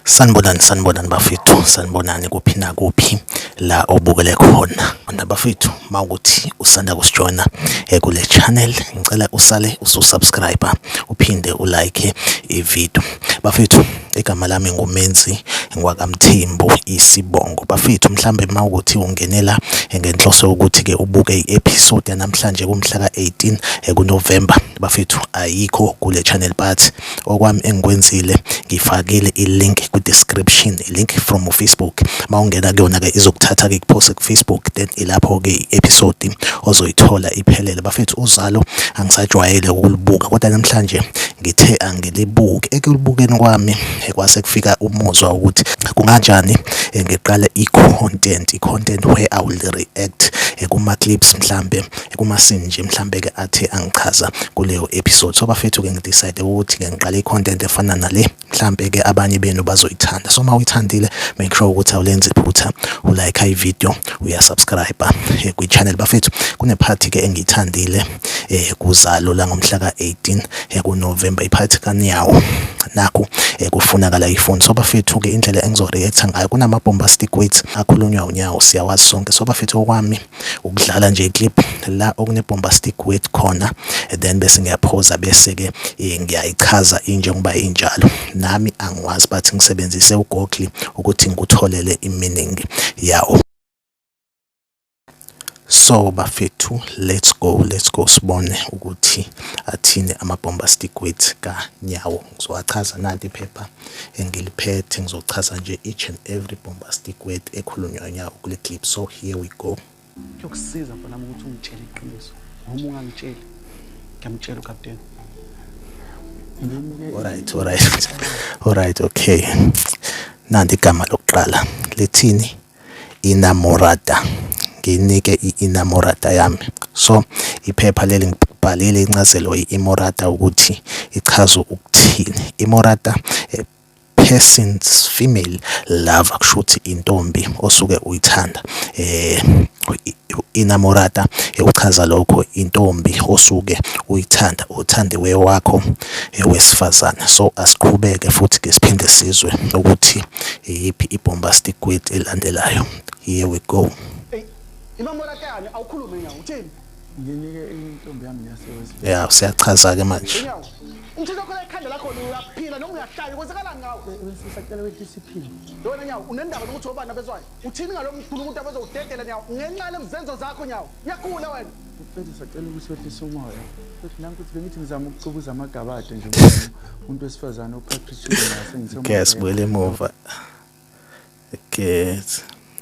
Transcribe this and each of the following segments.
Sanibonani bafethu, sanibonani kuphi nakuphi la obukele khona. Bafethu, mawukuthi usanda kusijoyina kule channel, ngicela usale ususubscribe uphinde ulike ivideo. Bafethu, igama lami nguMenzi ngwakamthembu Isibongo. Bafethu, mhlambe mawukuthi ungenela ngenhloso ukuthi ke ubuke i-episode yanamhlanje kumhla ka-18 kuNovember. Bafethu, ayikho kule channel but okwami engikwenzile ngifakile i-link ku-description, i-link from Facebook. Mawungena kuyona ke izokuthatha ke kupost ku-Facebook, then ilapho ke i-episode ozoyithola iphelele. Bafethu, uzalo angisajwayele ukulibuka kodwa namhlanje ngithe angilibuke. Ekulibukeni kwami kwase kufika umuzwa ukuthi kunganjani ngiqale i-content where I will react kuma clips, mhlambe kuma scene nje mhlambe ke athe angichaza kuleyo episode. So bafethu ke ngidecide ukuthi ke ngiqale i-content efana nale, mhlambe ke abanye benu bazoyithanda. So mawuyithandile, make sure ukuthi awulenze iphutha ulike i-video, uyasubscribe kwi-channel. Bafethu, kune party ke engiyithandile kuzalo la ngomhla ka-18 kuNovember, iphathi kaNyawo. Nakho kufunakala ifoni. So bafethu ke indlela engizoreacta ngayo, kunama bombastic words akhulunywa uNyawo, siyawazi sonke. So bafethu, okwami ukudlala nje iclip la okune bombastic word khona, then bese ngiyaphoza bese ke ngiyayichaza njengoba injalo. Nami angiwazi but ngisebenzise uGoogle ukuthi ngikutholele i-meaning yawo. So bafethu, let's go sibone ukuthi athini ama bombastic words kaNyawo. Ngizowachaza nanti iphepha engiliphethe, ngizochaza nje each and every bombastic word ekhulunywa uNyawo kule clip. So here we go. Kuyokusiza mfana ukuthi ungitshele iqiniso. Uma ungangitsheli, ngiyamtshela uCaptain. Alright, okay. Nanti igama lokuqala lethini? Inamorata. Nginike i-inamorata yami. So iphepha leli ngibhalile incazelo i-inamorata ukuthi ichaza ukuthini. Imorata person's female lover, kushuthi intombi osuke uyithanda. Inamorata uchaza lokho, intombi osuke uyithanda, uthandiwe wakho wesifazane. So asiqhubeke futhi ke siphinde sizwe ukuthi yipi i-bombastic word elandelayo. Here we go. Inamorata yani awukhulume Nyawo, uthini? Nginike intombi yami yaseWest. Yeah, siyachaza ke manje. Umthetho khona ekhanda lakho uyaphila noma uyahlala, kwenzakalani ngawe? Sisacela wediscipline. Yona Nyawo, unendaba nokuthi obani abezwayo. Uthini ngalomuntu umuntu abazowudedela Nyawo? Ngenxa lezenzo zakho Nyawo. Yakhula wena. Mfethu, sacela ukuthi wehlise umoya. Futhi nanku ukuthi bengithi ngizama ukucubuza amagabade nje umuntu wesifazane uPatricia nase ngithe. Guess wele emuva. Okay.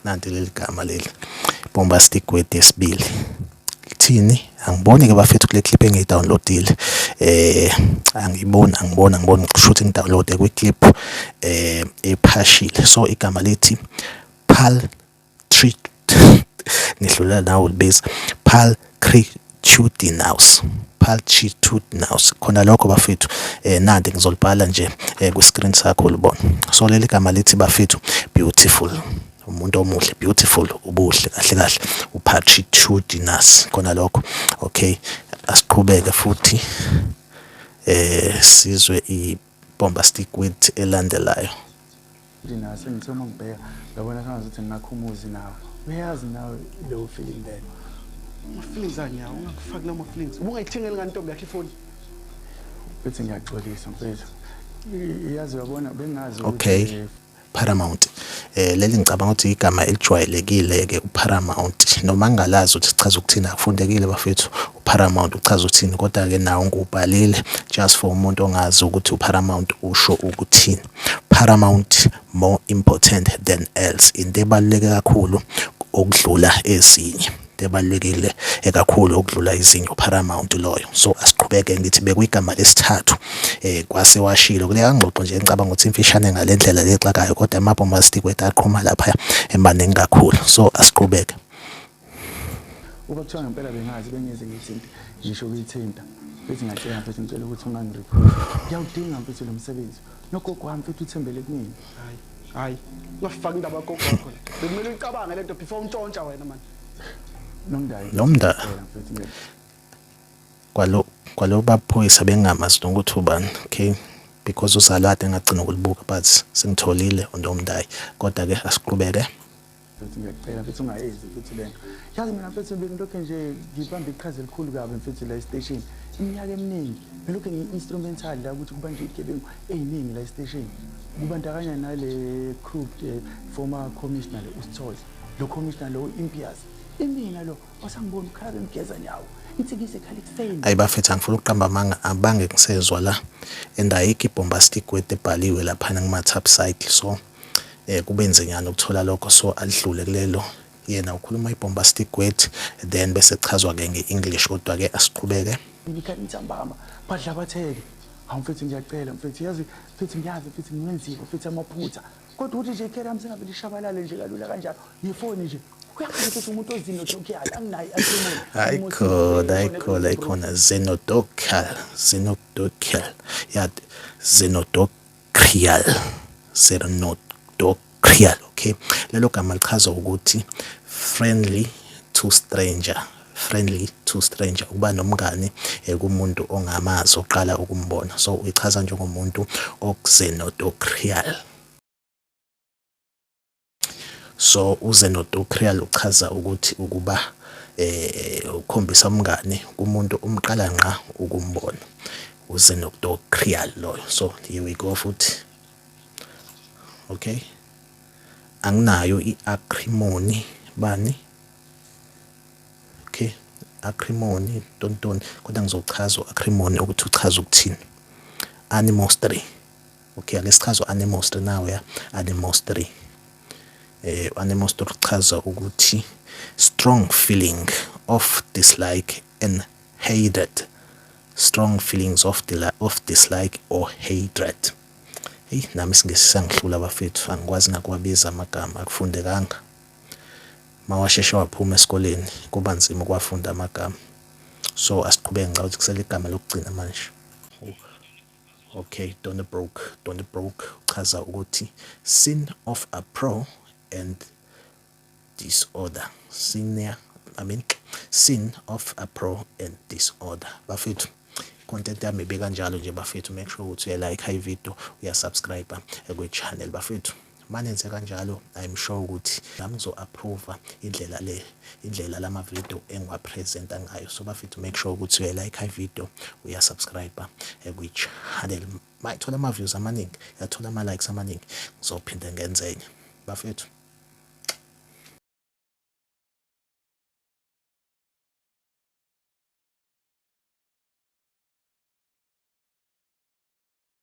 Nanti leli gama leli bombastic word yesibili thini? Angiboni ke bafethu kule clip engiyidownloadile. Angiboni kushuthi ngidownloade kwi clip ephashile. So igama lethi ngihlula nawo libase Paltritudinous. Khona lokho bafethu nanti ngizolibhala nje ku screen sakho ulibona. So leli gama lethi bafethu beautiful, umuntu omuhle, beautiful, ubuhle kahle uPaltritudinous, khona lokho. Okay, asiqhubeke futhi sizwe i-bombastic word elandelayo. Nase ngithoma ngibheka ngabona sengathi ukuthi ngingakhumuzi nawe. Uyazi nawe leyo feeling leyo. Ama-feelings aNyawo, ungakufaki lawo ma-feelings. Ubungayithengeli ngantombi yakhe ifoni. Bethi ngiyaxolisa mfethu. Iyazi uyabona bengazi okay. Paramount, leli ngicabanga ukuthi igama elijwayelekile ke uParamount, noma ngalazi ukuthi sichaza ukuthini, akufundekile bafethu uParamount uchaza ukuthini, kodwa ke nawo ngubhalile just for umuntu ongazi ukuthi uParamount usho ukuthini. Paramount, more important than else, into ebaluleke kakhulu okudlula ezinye, ebalulekile kakhulu okudlula izinyo, Paramount loyo. So asiqhubeke, ngithi bekuyigama lesithathu kwase washilo kule ngxoxo nje ngicabanga ukuthi imfishane ngalendlela lexakayo, kodwa ama bombastic word aqhuma lapha emaningi kakhulu. So asiqhubeke. Uba kuthiwa ngempela bengazi bengeze ngithinta ngisho ukuyithinta, bethi ngiyacela mfethu ngicela ukuthi ungangireport. Ngiyawudinga mfethu lo msebenzi. Nogogo wami mfethu uthembele kumina. Hayi ungafaki indaba yagogo wakho. Bekumele uyicabange lento before untshontsha wena manje. Nomda kwalo baphoyisa bengamazi ukuthi ubani. Okay, because usalade ngagcina ukulibuka but sengitholile ondomdayi kodwa ke asiqhubeke. Futhi ngiyacela futhi ungayenzi futhi lento yazi mina futhi ngilokho nje ngibambe iqhaza elikhulu kabi futhi la station iminyaka eminingi ngilokho ngi-instrumental la ukuthi kubanje igebengu eziningi la station kubandakanya nale group former commissioner uSithoza lo commissioner lo Impias imina lo wasangibona ukhala ngigeza nyawo ithikise khala ekuseni ayi bafethu angifuna ukuqamba amanga abange ngisezwa la endayikho ibombastic word ebhaliwe lapha ngama top site so kubenze nyana ukuthola lokho so alidlule kulelo yena ukhuluma ibombastic word then bese chazwa ke ngeEnglish kodwa ke asiqhubeke ngikhathi ithambama badla batheke awumfethi ngiyacela mfethi yazi mfethi ngiyazi mfethi ngenzile mfethi amaphutha kodwa uthi nje ikhera msengavele ishabalale nje kalula kanjalo ngifoni nje uyakhona ukuthi umuntu ozino dokhiyali anginayi ayikho ikhona xenodochial ya xenodochial okay lelo gama lichaza ukuthi friendly to stranger ukuba nomngane kumuntu ongamazi oqala ukumbona so uyichaza njengomuntu oxenodochial. So uxenodochial uchaza ukuthi ukuba ukhombisa umngane kumuntu umqala nqa ukumbona uxenodochial loyo. So here we go futhi okay anginayo iacrimony bani okay acrimony tontoni kodwa ngizochaza acrimony ukuthi uchaza ukuthini animosity okay alesichazo animosity nawe ya animosity animosity uchaza ukuthi strong feeling of dislike and hatred strong feelings of dislike or hatred. Hey nami singesisa ngihlula bafethu angikwazi nakuwabiza amagama akufundekanga mawasheshe waphuma esikoleni kuba nzima ukwafunda amagama so asiqhubeke ngicela ukuthi kusele igama lokugcina manje. Okay Donnebrook uchaza ukuthi sin of a pro and disorder sin of a pro and disorder bafethu content yami ibe kanjalo nje bafethu make sure ukuthi like high video uyasubscribe kwe channel bafethu manenze kanjalo I'm sure ukuthi nami ngizo approve indlela lama video engiwa presenta ngayo so bafethu make sure ukuthi like high video uyasubscribe kwe channel mayithola ama views amaningi yathola ama likes amaningi ngizophinda ngenze enye bafethu.